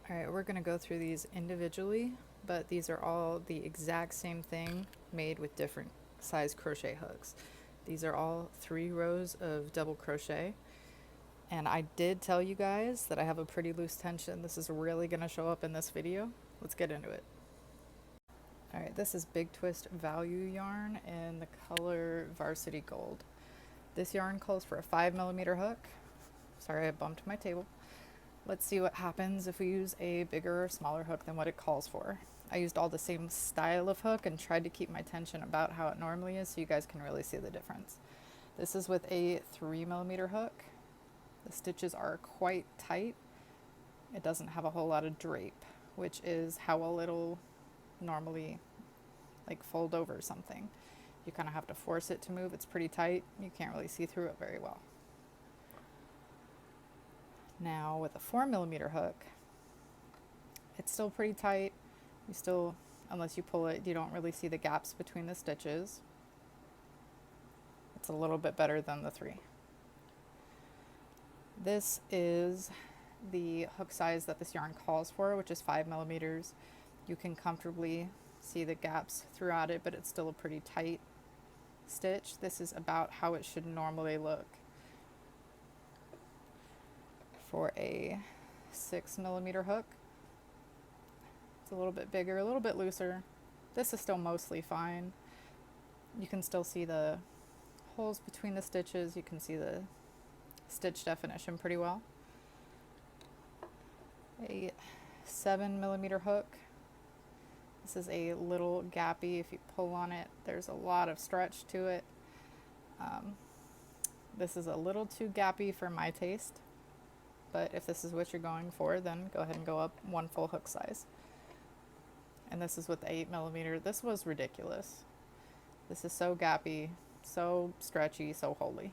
All right, we're gonna go through these individually, but these are all the exact same thing made with different size crochet hooks. These are all 3 rows of double crochet. And I did tell you guys that I have a pretty loose tension. This is really gonna show up in this video. Let's get into it. All right, this is Big Twist Value yarn in the color Varsity Gold. This yarn calls for a 5mm hook. Sorry, I bumped my table. Let's see what happens if we use a bigger or smaller hook than what it calls for. I used all the same style of hook and tried to keep my tension about how it normally is so you guys can really see the difference. This is with a 3mm hook. The stitches are quite tight. It doesn't have a whole lot of drape, which is how a little normally like fold over something. You kind of have to force it to move. It's pretty tight. You can't really see through it very well. Now with a 4mm hook, it's still pretty tight. You still, unless you pull it, you don't really see the gaps between the stitches. It's a little bit better than the 3. This is the hook size that this yarn calls for, which is 5mm. You can comfortably see the gaps throughout it, but it's still a pretty tight stitch. This is about how it should normally look. For a 6mm hook, it's a little bit bigger, a little bit looser. This is still mostly fine. You can still see the holes between the stitches. You can see the stitch definition pretty well. A 7mm hook. This is a little gappy. If you pull on it, there's a lot of stretch to it. This is a little too gappy for my taste, but if this is what you're going for, then go ahead and go up 1 full hook size. And this is with the 8mm. This was ridiculous. This is so gappy, so stretchy, so holy.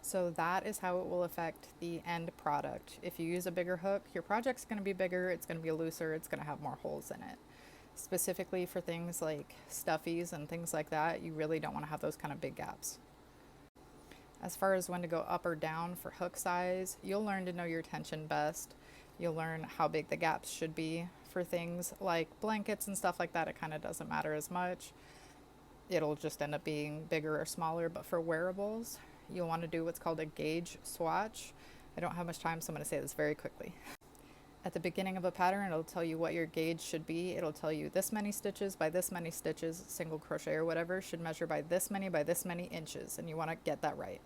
So that is how it will affect the end product. If you use a bigger hook, your project's going to be bigger, it's going to be looser, it's going to have more holes in it. Specifically for things like stuffies and things like that, you really don't want to have those kind of big gaps. As far as when to go up or down for hook size, you'll learn to know your tension best. You'll learn how big the gaps should be. For things like blankets and stuff like that, it kind of doesn't matter as much. It'll just end up being bigger or smaller, but for wearables, you'll want to do what's called a gauge swatch. I don't have much time, so I'm going to say this very quickly. At the beginning of a pattern, it'll tell you what your gauge should be. It'll tell you this many stitches by this many stitches, single crochet or whatever, should measure by this many inches, and you want to get that right.